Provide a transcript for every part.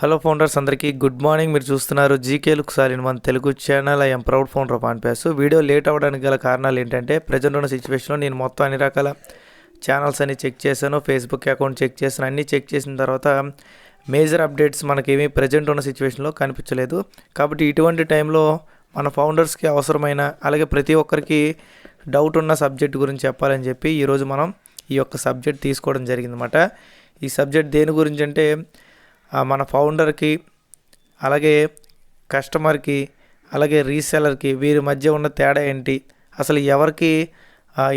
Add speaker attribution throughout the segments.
Speaker 1: Hello founders అందరికీ good morning. మీరు చూస్తున్నారు జీకే లుక్ సాలిన్ మన Telugu channel. I'm proud founder of ఆన్పాస్. వీడియో లేట్ అవ్వడానికి గల కారణాలు ఏంటంటే ప్రజెంట్ ఉన్న సిచ్యువేషన్లో నేను మొత్తం అన్ని రకాల ఛానల్స్ అన్ని చెక్ చేశాను, ఫేస్బుక్ అకౌంట్ చెక్ చేశాను. అన్నీ చెక్ చేసిన తర్వాత మేజర్ అప్డేట్స్ మనకేమీ ప్రజెంట్ ఉన్న సిచ్యువేషన్లో కనిపించలేదు. కాబట్టి ఇటువంటి టైంలో మన ఫౌండర్స్కి అవసరమైన అలాగే ప్రతి ఒక్కరికి డౌట్ ఉన్న సబ్జెక్ట్ గురించి చెప్పాలని చెప్పి ఈరోజు మనం ఈ యొక్క సబ్జెక్ట్ తీసుకోవడం జరిగిందన్నమాట. ఈ సబ్జెక్ట్ దేని గురించి అంటే మన ఫౌండర్కి అలాగే కస్టమర్కి అలాగే రీసెలర్కి వీరి మధ్య ఉన్న తేడా ఏంటి, అసలు ఎవరికి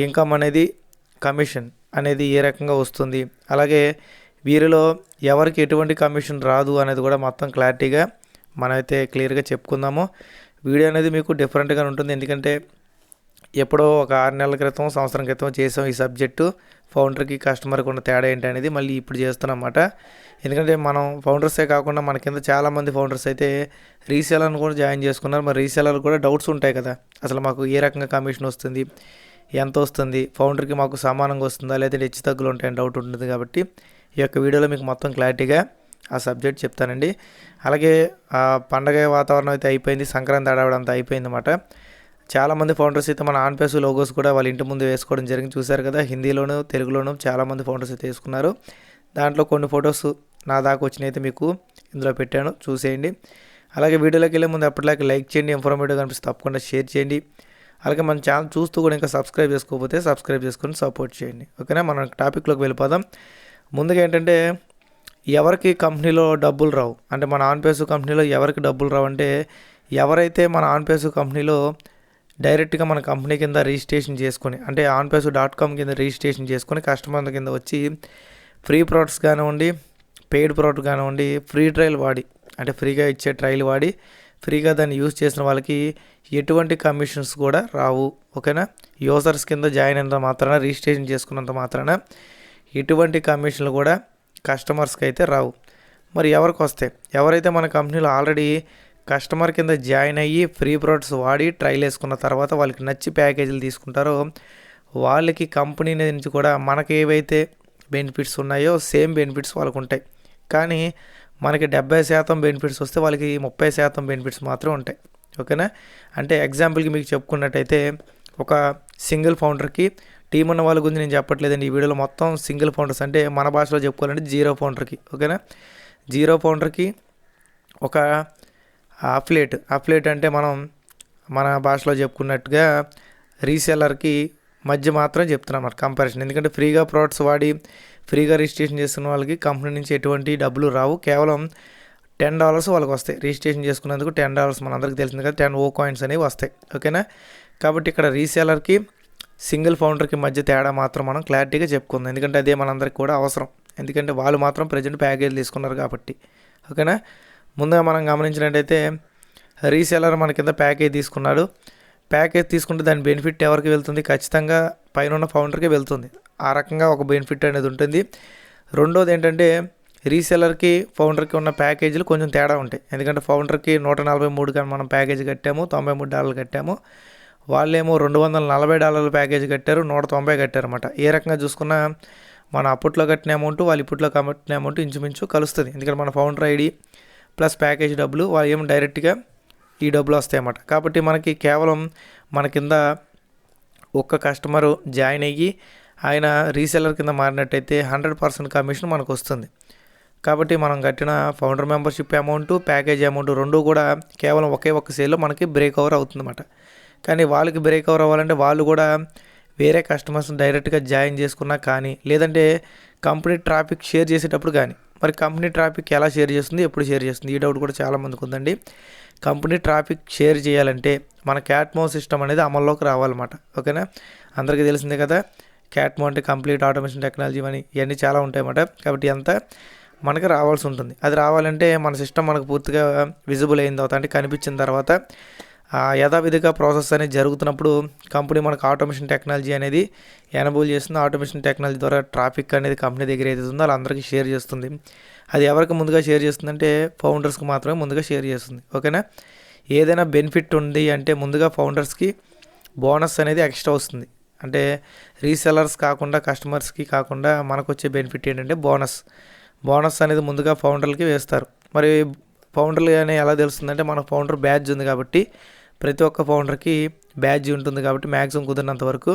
Speaker 1: ఇన్కమ్ అనేది కమిషన్ అనేది ఏ రకంగా వస్తుంది, అలాగే వీరిలో ఎవరికి ఎటువంటి కమిషన్ రాదు అనేది కూడా మొత్తం క్లారిటీగా మనమైతే క్లియర్గా చెప్పుకుందాము. వీడియో అనేది మీకు డిఫరెంట్గా ఉంటుంది, ఎందుకంటే ఎప్పుడో ఒక 6 నెలల క్రితం సంవత్సరం క్రితం చేసాం ఈ సబ్జెక్టు. ఫౌండర్కి కస్టమర్కి ఉన్న తేడా ఏంటి అనేది మళ్ళీ ఇప్పుడు చేస్తున్నమాట. ఎందుకంటే మనం ఫౌండర్సే కాకుండా మన కింద చాలామంది ఫౌండర్స్ అయితే రీసేలర్ని కూడా జాయిన్ చేసుకున్నారు. మరి రీసేలర్ కూడా డౌట్స్ ఉంటాయి కదా, అసలు మాకు ఏ రకంగా కమిషన్ వస్తుంది, ఎంత వస్తుంది, ఫౌండర్కి మాకు సమానంగా వస్తుందా లేదా హెచ్చు తగ్గులు ఉంటాయని డౌట్ ఉంటుంది. కాబట్టి ఈ యొక్క వీడియోలో మీకు మొత్తం క్లారిటీగా ఆ సబ్జెక్ట్ చెప్తానండి. అలాగే పండగ వాతావరణం అయితే అయిపోయింది, సంక్రాంతి ఆడవడం అంతా అయిపోయింది అన్నమాట. చాలామంది ఫౌండర్స్ అయితే మన ఆన్పాస్ లోగోస్ కూడా వాళ్ళ ఇంటి ముందు వేసుకోవడం జరిగింది, చూశారు కదా. హిందీలోను తెలుగులోను చాలామంది ఫౌండర్స్ అయితే వేసుకున్నారు. దాంట్లో కొన్ని ఫొటోస్ నా దాకా వచ్చినాయి అయితే మీకు ఇందులో పెట్టాను, చూసేయండి. అలాగే వీడియోలోకి వెళ్ళే ముందు ఎప్పటిలాగా లైక్ చేయండి, ఇన్ఫర్మేటివ్ కనిపిస్తే తప్పకుండా షేర్ చేయండి. అలాగే మన ఛానల్ చూస్తూ కూడా ఇంకా సబ్స్క్రైబ్ చేసుకోకపోతే సబ్స్క్రైబ్ చేసుకొని సపోర్ట్ చేయండి. ఓకేనా, మనం టాపిక్లోకి వెళ్ళిపోదాం. ముందుగా ఏంటంటే ఎవరికి కంపెనీలో డబ్బులు రావు అంటే మన ఆన్పాస్ కంపెనీలో ఎవరికి డబ్బులు రావు అంటే ఎవరైతే మన ఆన్పాస్ కంపెనీలో డైరెక్ట్గా మన కంపెనీ కింద రిజిస్ట్రేషన్ చేసుకొని అంటే onpass.com కింద రిజిస్ట్రేషన్ చేసుకొని కస్టమర్ల కింద వచ్చి ఫ్రీ ప్రోడక్ట్స్ కానివ్వండి, పెయిడ్ ప్రోడక్ట్ కానివ్వండి, ఫ్రీ ట్రయల్ వాడి అంటే ఫ్రీగా ఇచ్చే ట్రయల్ వాడి ఫ్రీగా దాన్ని యూజ్ చేసిన వాళ్ళకి ఎటువంటి కమిషన్స్ కూడా రావు. ఓకేనా, యూజర్స్ కింద జాయిన్ అయినంత మాత్రాన, రిజిస్ట్రేషన్ చేసుకున్నంత మాత్రాన ఎటువంటి కమిషన్లు కూడా కస్టమర్స్కి అయితే రావు. మరి ఎవరికి వస్తాయి? ఎవరైతే మన కంపెనీలో ఆల్రెడీ కస్టమర్ కింద జాయిన్ అయ్యి ఫ్రీ ప్రోడక్ట్స్ వాడి ట్రైల్ వేసుకున్న తర్వాత వాళ్ళకి నచ్చి ప్యాకేజీలు తీసుకుంటారో వాళ్ళకి కంపెనీ నుంచి కూడా మనకి ఏవైతే బెనిఫిట్స్ ఉన్నాయో సేమ్ బెనిఫిట్స్ వాళ్ళకు ఉంటాయి. కానీ మనకి 70% బెనిఫిట్స్ వస్తే వాళ్ళకి 30% బెనిఫిట్స్ మాత్రమే ఉంటాయి. ఓకేనా, అంటే ఎగ్జాంపుల్కి మీకు చెప్పుకున్నట్టయితే ఒక సింగిల్ ఫౌండర్కి టీం ఉన్న వాళ్ళ గురించి నేను చెప్పట్లేదండి ఈ వీడియోలో. మొత్తం సింగిల్ ఫౌండర్స్ అంటే మన భాషలో చెప్పుకోవాలంటే జీరో ఫౌండర్కి. ఓకేనా, జీరో ఫౌండర్కి ఒక అఫిలియేట్ అంటే మనం మన భాషలో చెప్పుకున్నట్టుగా రీసెలర్కి మధ్య మాత్రం చెప్తున్నాం అన్నమాట కంపారిజన్. ఎందుకంటే ఫ్రీగా ప్రోడక్ట్స్ వాడి ఫ్రీగా రిజిస్ట్రేషన్ చేస్తున్న వాళ్ళకి కంపెనీ నుంచి ఎటువంటి డబ్బులు రావు. కేవలం $10 వాళ్ళకి వస్తాయి. రిజిస్ట్రేషన్ చేసుకున్నందుకు $10 మనందరికీ తెలిసింది కదా, 10 O కాయిన్స్ అనేవి వస్తాయి. ఓకేనా, కాబట్టి ఇక్కడ రీసెలర్కి సింగిల్ ఫౌండర్కి మధ్య తేడా మాత్రం మనం క్లారిటీగా చెప్పుకుందాం, ఎందుకంటే అదే మనందరికీ కూడా అవసరం. ఎందుకంటే వాళ్ళు మాత్రం ప్రజెంట్ ప్యాకేజ్ తీసుకున్నారు కాబట్టి. ఓకేనా, ముందుగా మనం గమనించినట్టయితే రీసెలర్ మన కింద ప్యాకేజ్ తీసుకున్నాడు. ప్యాకేజ్ తీసుకుంటే దాని బెనిఫిట్ ఎవరికి వెళ్తుంది? ఖచ్చితంగా పైన ఉన్న ఫౌండర్కి వెళ్తుంది. ఆ రకంగా ఒక బెనిఫిట్ అనేది ఉంటుంది. రెండోది ఏంటంటే రీసెలర్కి ఫౌండర్కి ఉన్న ప్యాకేజీలు కొంచెం తేడా ఉంటాయి. ఎందుకంటే ఫౌండర్కి 143 కానీ మనం ప్యాకేజ్ కట్టాము, $93 కట్టాము. వాళ్ళేమో $240 ప్యాకేజ్ కట్టారు, 190 కట్టారు అన్నమాట. ఏ రకంగా చూసుకున్నా మన అప్పట్లో కట్టిన అమౌంట్ వాళ్ళు ఇప్పట్లో కట్టిన అమౌంట్ ఇంచుమించు కలుస్తుంది. ఎందుకంటే మన ఫౌండర్ ఐడి ప్లస్ ప్యాకేజ్ డబ్బులు వాళ్ళు ఏమో డైరెక్ట్గా ఈ డబ్బులు వస్తాయి అన్నమాట. కాబట్టి మనకి కేవలం మన కింద ఒక్క కస్టమరు జాయిన్ అయ్యి ఆయన రీసెలర్ కింద మారినట్టయితే 100% కమిషన్ మనకు వస్తుంది. కాబట్టి మనం కట్టిన founder membership amount, package amount రెండు కూడా కేవలం ఒక్క సేల్లో మనకి బ్రేక్ ఓవర్ అవుతుందన్నమాట. కానీ వాళ్ళకి బ్రేక్ ఓవర్ అవ్వాలంటే వాళ్ళు కూడా వేరే కస్టమర్స్ని డైరెక్ట్గా జాయిన్ చేసుకున్నా కానీ, లేదంటే కంపెనీ ట్రాఫిక్ షేర్ చేసేటప్పుడు కానీ. మరి కంపెనీ ట్రాఫిక్ ఎలా షేర్ చేస్తుంది, ఎప్పుడు షేర్ చేస్తుంది, ఈ డౌట్ కూడా చాలామందికి ఉందండి. కంపెనీ ట్రాఫిక్ షేర్ చేయాలంటే మన క్యాట్మో సిస్టమ్ అనేది అమల్లోకి రావాలన్నమాట. ఓకేనా, అందరికీ తెలిసిందే కదా, క్యాట్మో అంటే కంప్లీట్ ఆటోమేషన్ టెక్నాలజీ అని ఇవన్నీ చాలా ఉంటాయన్నమాట. కాబట్టి అంతా మనకి రావాల్సి ఉంటుంది. అది రావాలంటే మన సిస్టమ్ మనకు పూర్తిగా విజిబుల్ అయిన తర్వాత అంటే కనిపించిన తర్వాత యథావిధిగా ప్రాసెస్ అనేది జరుగుతున్నప్పుడు కంపెనీ మనకు ఆటోమేషన్ టెక్నాలజీ అనేది ఎనబుల్ చేస్తుంది. ఆటోమేషన్ టెక్నాలజీ ద్వారా ట్రాఫిక్ అనేది కంపెనీ దగ్గర ఏదైతే ఉందో వాళ్ళందరికీ షేర్ చేస్తుంది. అది ఎవరికి ముందుగా షేర్ చేస్తుందంటే ఫౌండర్స్కి మాత్రమే ముందుగా షేర్ చేస్తుంది. ఓకేనా, ఏదైనా బెనిఫిట్ ఉంది అంటే ముందుగా ఫౌండర్స్కి బోనస్ అనేది ఎక్స్ట్రా వస్తుంది. అంటే రీసెలర్స్ కాకుండా కస్టమర్స్కి కాకుండా మనకు వచ్చే బెనిఫిట్ ఏంటంటే బోనస్ అనేది ముందుగా ఫౌండర్లకి వేస్తారు. మరి ఫౌండర్లు కానీ ఎలా తెలుస్తుందంటే మన ఫౌండర్ బ్యాడ్జ్ ఉంది కాబట్టి ప్రతి ఒక్క ఫౌండర్కి బ్యాడ్జ్ ఉంటుంది కాబట్టి మ్యాక్సిమం కుదిరినంత వరకు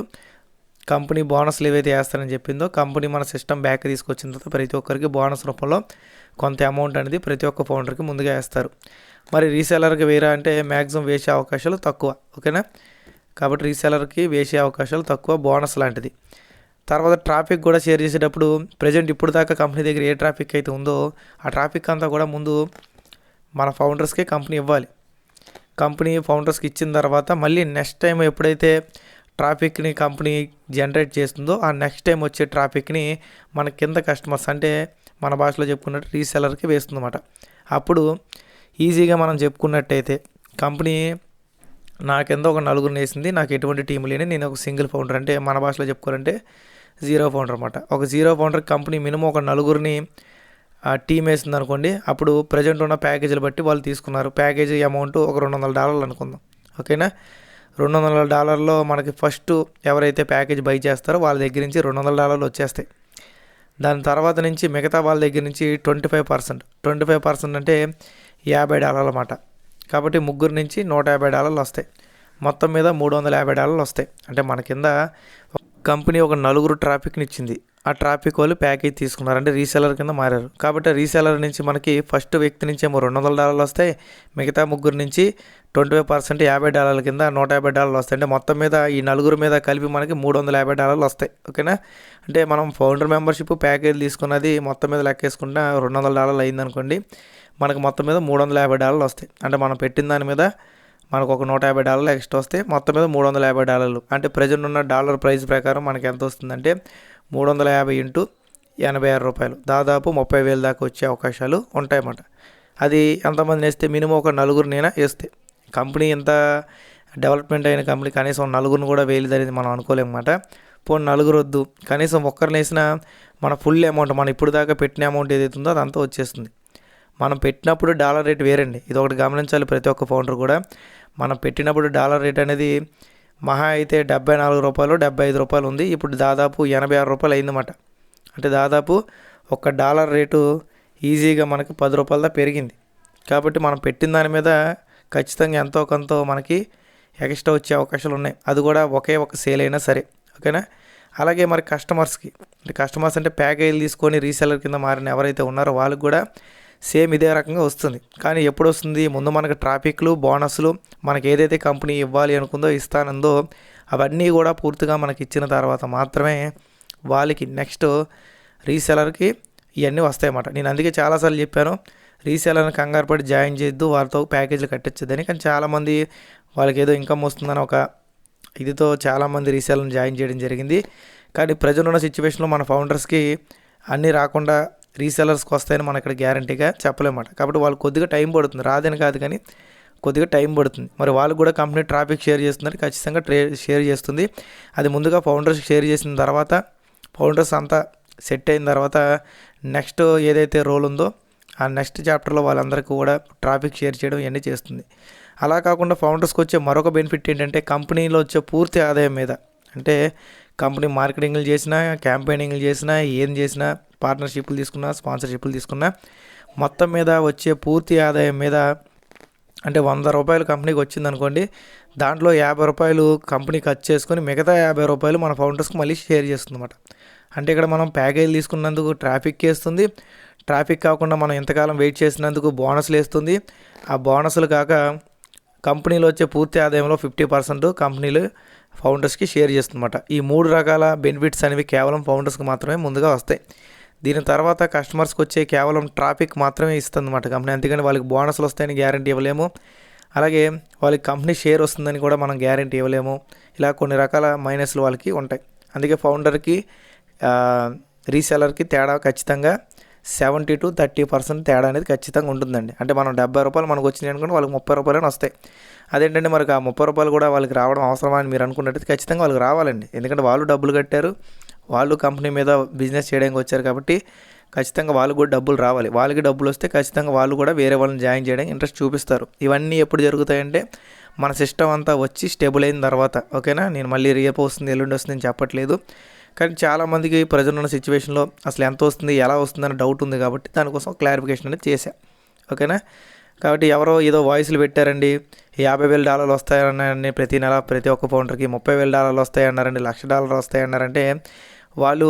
Speaker 1: కంపెనీ బోనస్లు ఏవైతే వేస్తారని చెప్పిందో కంపెనీ మన సిస్టమ్ బ్యాక్ తీసుకొచ్చిన తర్వాత ప్రతి ఒక్కరికి బోనస్ రూపంలో కొంత అమౌంట్ అనేది ప్రతి ఒక్క ఫౌండర్కి ముందుగా వేస్తారు. మరి రీసెలర్కి వేరే అంటే మ్యాక్సిమం వేసే అవకాశాలు తక్కువ. ఓకేనా, కాబట్టి రీసెలర్కి వేసే అవకాశాలు తక్కువ, బోనస్ లాంటిది. తర్వాత ట్రాఫిక్ కూడా షేర్ చేసేటప్పుడు ప్రజెంట్ ఇప్పుడు దాకా కంపెనీ దగ్గర ఏ ట్రాఫిక్ అయితే ఉందో ఆ ట్రాఫిక్ అంతా కూడా ముందు మన ఫౌండర్స్కే కంపెనీ ఇవ్వాలి. కంపెనీ ఫౌండర్స్కి ఇచ్చిన తర్వాత మళ్ళీ నెక్స్ట్ టైం ఎప్పుడైతే ట్రాఫిక్ని కంపెనీ జనరేట్ చేస్తుందో ఆ నెక్స్ట్ టైం వచ్చే ట్రాఫిక్ని మన కింద కస్టమర్స్ అంటే మన భాషలో చెప్పుకున్నట్టు రీసెలర్కి వేస్తుందన్నమాట. అప్పుడు ఈజీగా మనం చెప్పుకున్నట్టయితే కంపెనీ నా కింద ఒక నలుగురిని వేసింది, నాకు ఎటువంటి టీం లేని, నేను ఒక సింగిల్ ఫౌండర్, అంటే మన భాషలో చెప్పుకోవాలంటే జీరో ఫౌండర్ అనమాట. ఒక జీరో ఫౌండర్ కంపెనీ మినిమం ఒక నలుగురిని టీం వేసింది అనుకోండి. అప్పుడు ప్రజెంట్ ఉన్న ప్యాకేజీలు బట్టి వాళ్ళు తీసుకున్నారు. ప్యాకేజీ అమౌంట్ ఒక $200 అనుకుందాం. ఓకేనా, $200 మనకి ఫస్ట్ ఎవరైతే ప్యాకేజ్ బై చేస్తారో వాళ్ళ దగ్గర నుంచి $200 వచ్చేస్తాయి. దాని తర్వాత నుంచి మిగతా వాళ్ళ దగ్గర నుంచి 25% అంటే $50 అన్నమాట. కాబట్టి ముగ్గురు నుంచి $150 వస్తాయి. మొత్తం మీద $350 వస్తాయి. అంటే మన కింద కంపెనీ ఒక నలుగురు ట్రాఫిక్ని ఇచ్చింది, ఆ ట్రాఫిక్ వాళ్ళు ప్యాకేజ్ తీసుకున్నారు, అంటే రీసెలర్ కింద మారారు. కాబట్టి రీసెలర్ నుంచి మనకి ఫస్ట్ వ్యక్తి నుంచి ఏమో $200 వస్తాయి, మిగతా ముగ్గురు నుంచి 25% $50 కింద $150 వస్తాయి. అంటే మొత్తం మీద ఈ నలుగురు మీద కలిపి మనకి $350 వస్తాయి. ఓకేనా, అంటే మనం ఫౌండర్ మెంబర్షిప్ ప్యాకేజ్ తీసుకున్నది మొత్తం మీద లెక్కేసుకుంటే $200 అయిందనుకోండి, మనకు మొత్తం మీద $350 వస్తాయి. అంటే మనం పెట్టిన దాని మీద మనకు ఒక $150 ఎక్స్ట్రా వస్తాయి. మొత్తం మీద $350. అంటే ప్రజెంట్ ఉన్న డాలర్ ప్రైస్ ప్రకారం మనకి ఎంత వస్తుందంటే 350 ఇంటూ $86, దాదాపు 30,000 దాకా వచ్చే అవకాశాలు ఉంటాయన్నమాట. అది ఎంతమంది వేస్తే మినిమం ఒక నలుగురినైనా వేస్తే, కంపెనీ ఎంత డెవలప్మెంట్ అయిన కంపెనీ కనీసం నలుగురిని కూడా వేయలేదు అనేది మనం అనుకోలేమన్నమాట. పోనీ నలుగురు వద్దు, కనీసం ఒక్కరిని వేసినా మన ఫుల్ అమౌంట్, మనం ఇప్పుడు దాకా పెట్టిన అమౌంట్ ఏదైతే ఉందో అదంతా వచ్చేస్తుంది. మనం పెట్టినప్పుడు డాలర్ రేట్ వేరండి, ఇది ఒకటి గమనించాలి ప్రతి ఒక్క ఫౌండర్ కూడా. మనం పెట్టినప్పుడు డాలర్ రేట్ అనేది మహా అయితే $74, $75 ఉంది. ఇప్పుడు దాదాపు $86 అయిందన్నమాట. అంటే దాదాపు $1 రేటు ఈజీగా మనకి $10 దా పెరిగింది. కాబట్టి మనం పెట్టిన దాని మీద ఖచ్చితంగా ఎంతో కొంత మనకి ఎక్స్ట్రా వచ్చే అవకాశాలు ఉన్నాయి. అది కూడా ఒకే ఒక సేల్ అయినా సరే. ఓకేనా, అలాగే మరి కస్టమర్స్ అంటే ప్యాకేజీలు తీసుకొని రీసెలర్ కింద మారిన ఎవరైతే ఉన్నారో వాళ్ళకి కూడా సేమ్ ఇదే రకంగా వస్తుంది. కానీ ఎప్పుడు వస్తుంది, ముందు మనకు ట్రాఫిక్లు, బోనస్లు మనకి ఏదైతే కంపెనీ ఇవ్వాలి అనుకుందో ఇస్తానందో అవన్నీ కూడా పూర్తిగా మనకి ఇచ్చిన తర్వాత మాత్రమే వాళ్ళకి నెక్స్ట్ రీసెలర్కి ఇవన్నీ వస్తాయన్నమాట. నేను అందుకే చాలాసార్లు చెప్పాను, రీసెలర్ని కంగారు పడి జాయిన్ చేయొద్దు, వాళ్ళతో ప్యాకేజీలు కట్టించదని. కానీ చాలామంది వాళ్ళకి ఏదో ఇన్కమ్ వస్తుందని ఒక ఇదితో చాలామంది రీసెలర్ని జాయిన్ చేయడం జరిగింది. కానీ ప్రజెంట్ ఉన్న సిచ్యువేషన్లో మన ఫౌండర్స్కి అన్నీ రాకుండా రీసెలర్స్కి వస్తాయని మనం ఇక్కడ గ్యారంటీగా చెప్పలేమాట. కాబట్టి వాళ్ళు కొద్దిగా టైం పడుతుంది, రాదని కాదు కానీ కొద్దిగా టైం పడుతుంది. మరి వాళ్ళు కూడా కంపెనీ ట్రాఫిక్ షేర్ చేస్తుందని ఖచ్చితంగా షేర్ చేస్తుంది. అది ముందుగా ఫౌండర్స్కి షేర్ చేసిన తర్వాత ఫౌండర్స్ అంతా సెట్ అయిన తర్వాత నెక్స్ట్ ఏదైతే రోల్ ఉందో ఆ నెక్స్ట్ చాప్టర్లో వాళ్ళందరికీ కూడా ట్రాఫిక్ షేర్ చేయడం ఇవన్నీ చేస్తుంది. అలా కాకుండా ఫౌండర్స్కి వచ్చే మరొక బెనిఫిట్ ఏంటంటే కంపెనీలో వచ్చే పూర్తి ఆదాయం మీద, అంటే కంపెనీ మార్కెటింగ్లు చేసినా, క్యాంపెయినింగ్లు చేసినా, ఏం చేసినా, పార్ట్నర్షిప్లు తీసుకున్నా, స్పాన్సర్షిప్లు తీసుకున్నా, మొత్తం మీద వచ్చే పూర్తి ఆదాయం మీద, అంటే $100 కంపెనీకి వచ్చిందనుకోండి, దాంట్లో $50 కంపెనీ ఖర్చు చేసుకొని మిగతా $50 మన ఫౌండర్స్కి మళ్ళీ షేర్ చేస్తుందన్నమాట. అంటే ఇక్కడ మనం ప్యాకేజీలు తీసుకున్నందుకు ట్రాఫిక్ వేస్తుంది, ట్రాఫిక్ కాకుండా మనం ఎంతకాలం వెయిట్ చేసినందుకు బోనస్లు వేస్తుంది. ఆ బోనస్లు కాక కంపెనీలో వచ్చే పూర్తి ఆదాయంలో 50% కంపెనీలు ఫౌండర్స్కి షేర్ చేస్తుందన్నమాట. ఈ 3 రకాల బెనిఫిట్స్ అనేవి కేవలం ఫౌండర్స్కి మాత్రమే ముందుగా వస్తాయి. దీని తర్వాత కస్టమర్స్కి వచ్చే కేవలం ట్రాఫిక్ మాత్రమే ఇస్తుందన్నమాట కంపెనీ. అందుకని వాళ్ళకి బోనస్లు వస్తాయని గ్యారంటీ ఇవ్వలేము, అలాగే వాళ్ళకి కంపెనీ షేర్ వస్తుందని కూడా మనం గ్యారంటీ ఇవ్వలేము. ఇలా కొన్ని రకాల మైనస్లు వాళ్ళకి ఉంటాయి. అందుకే ఫౌండర్కి రీసెలర్కి తేడా ఖచ్చితంగా 70 to 30% తేడా అనేది ఖచ్చితంగా ఉంటుందండి. అంటే మనం $70 మనకు వచ్చినాయి అనుకుంటే వాళ్ళకి $30 వస్తాయి. అదేంటంటే మనకు ఆ $30 కూడా వాళ్ళకి రావడం అవసరమా అని మీరు అనుకున్నట్టయితే ఖచ్చితంగా వాళ్ళకి రావాలండి. ఎందుకంటే వాళ్ళు డబ్బులు కట్టారు, వాళ్ళు కంపెనీ మీద బిజినెస్ చేయడానికి వచ్చారు కాబట్టి ఖచ్చితంగా వాళ్ళకు కూడా డబ్బులు రావాలి. వాళ్ళకి డబ్బులు వస్తే ఖచ్చితంగా వాళ్ళు కూడా వేరే వాళ్ళని జాయిన్ చేయడానికి ఇంట్రెస్ట్ చూపిస్తారు. ఇవన్నీ ఎప్పుడు జరుగుతాయంటే మన సిస్టమ్ అంతా వచ్చి స్టేబుల్ అయిన తర్వాత. ఓకేనా, నేను మళ్ళీ రేపు వస్తుంది ఎల్లుండి వస్తుంది అని చెప్పట్లేదు, కానీ చాలామందికి ప్రజెంట్ ఉన్న సిచ్యువేషన్లో అసలు ఎంత వస్తుంది, ఎలా వస్తుందని డౌట్ ఉంది కాబట్టి దానికోసం క్లారిఫికేషన్ అనేది చేశా. ఓకేనా. కాబట్టి ఎవరో ఏదో వాయిస్లు పెట్టారండి, $50,000 వస్తాయన్నారండి ప్రతి నెల ప్రతి ఒక్క ఫౌండర్కి, $30,000 వస్తాయన్నారండి, $1,00,000 వస్తాయన్నారంటే వాళ్ళు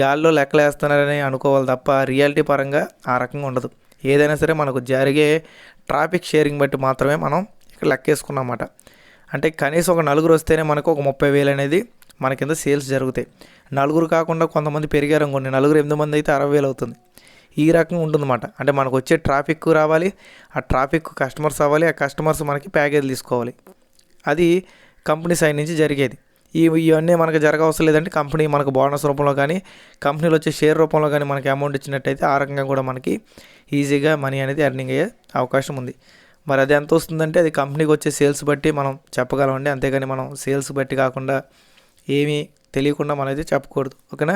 Speaker 1: గాల్లో లెక్కలు వేస్తున్నారని అనుకోవాలి తప్ప రియాలిటీ పరంగా ఆ రకంగా ఉండదు. ఏదైనా సరే మనకు జరిగే ట్రాఫిక్ షేరింగ్ బట్టి మాత్రమే మనం ఇక్కడ లెక్కేసుకున్నమాట. అంటే కనీసం ఒక నలుగురు వస్తేనే మనకు ఒక 30,000 అనేది మన కింద సేల్స్ జరుగుతాయి. నలుగురు కాకుండా కొంతమంది పెరిగారు అనుకోండి, నలుగురు 8 మంది అయితే 60,000 అవుతుంది. ఈ రకంగా ఉంటుందన్నమాట. అంటే మనకు వచ్చే ట్రాఫిక్ రావాలి, ఆ ట్రాఫిక్ కస్టమర్స్ అవ్వాలి, ఆ కస్టమర్స్ మనకి ప్యాకేజ్ తీసుకోవాలి. అది కంపెనీ సైడ్ నుంచి జరిగేది. ఇవన్నీ మనకు జరగవసరం లేదంటే కంపెనీ మనకు బోనస్ రూపంలో కానీ కంపెనీలో వచ్చే షేర్ రూపంలో కానీ మనకి అమౌంట్ ఇచ్చినట్టయితే ఆ రకంగా కూడా మనకి ఈజీగా మనీ అనేది ఎర్నింగ్ అయ్యే అవకాశం ఉంది. మరి అది ఎంత వస్తుందంటే అది కంపెనీకి వచ్చే సేల్స్ బట్టి మనం చెప్పగలమండి. అంతేగాని మనం సేల్స్ బట్టి కాకుండా ఏమీ తెలియకుండా మనం అయితే చెప్పకూడదు. ఓకేనా.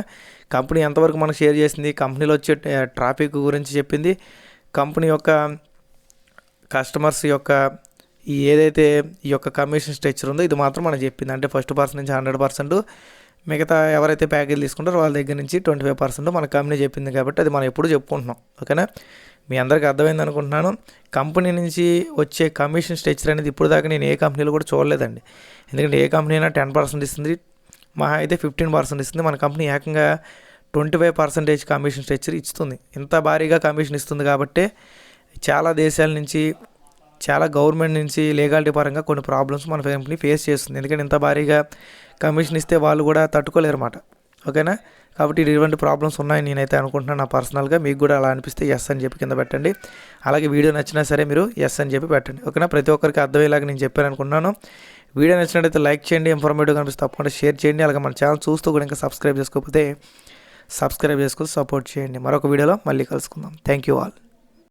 Speaker 1: కంపెనీ ఎంతవరకు మనకు షేర్ చేసింది, కంపెనీలో వచ్చే ట్రాఫిక్ గురించి చెప్పింది, కంపెనీ యొక్క కస్టమర్స్ యొక్క ఏదైతే ఈ యొక్క కమిషన్ స్ట్రక్చర్ ఉందో ఇది మాత్రం మనం చెప్పింది. అంటే ఫస్ట్ పర్సన్ నుంచి 100%, మిగతా ఎవరైతే ప్యాకేజ్ తీసుకుంటారో వాళ్ళ దగ్గర నుంచి 25% మన కంపెనీ చెప్పింది. కాబట్టి అది మనం ఎప్పుడు చెప్పుకుంటున్నాం. ఓకేనా. మీ అందరికీ అర్థమైంది అనుకుంటున్నాను. కంపెనీ నుంచి వచ్చే కమిషన్ స్ట్రక్చర్ అనేది ఇప్పుడు దాకా నేను ఏ కంపెనీలో కూడా చూడలేదండి. ఎందుకంటే ఏ కంపెనీ అయినా 10% ఇస్తుంది, మహా అయితే 15% ఇస్తుంది. మన కంపెనీ ఏకంగా 25% కమిషన్ స్ట్రక్చర్ ఇస్తుంది. ఇంత భారీగా కమిషన్ ఇస్తుంది కాబట్టి చాలా దేశాల నుంచి, చాలా గవర్నమెంట్ నుంచి లీగాలిటీ పరంగా కొన్ని ప్రాబ్లమ్స్ మన కంపెనీ ఫేస్ చేస్తుంది. ఎందుకంటే ఇంత భారీగా కమిషన్ ఇస్తే వాళ్ళు కూడా తట్టుకోలేరు అన్నమాట. ఓకేనా. కాబట్టి ఇటువంటి ప్రాబ్లమ్స్ ఉన్నాయని నేనైతే అనుకుంటున్నాను. నా పర్సనల్గా మీకు కూడా అలా అనిపిస్తే ఎస్ అని చెప్పి కింద పెట్టండి. అలాగే వీడియో నచ్చినా సరే మీరు ఎస్ అని చెప్పి పెట్టండి. ఓకేనా. ప్రతి ఒక్కరికి అర్థమయ్యేలాగా నేను చెప్పాను అనుకుంటున్నాను. వీడియో నచ్చినట్టయితే లైక్ చేయండి, ఇన్ఫర్మేటివ్ కనిపిస్తే తప్పకుండా షేర్ చేయండి. అలాగే మన ఛానల్ చూస్తూ కూడా ఇంకా సబ్స్క్రైబ్ చేసుకోకపోతే సబ్స్క్రైబ్ చేసుకొని సపోర్ట్ చేయండి. మరొక వీడియోలో మళ్ళీ కలుసుకుందాం. Thank you all.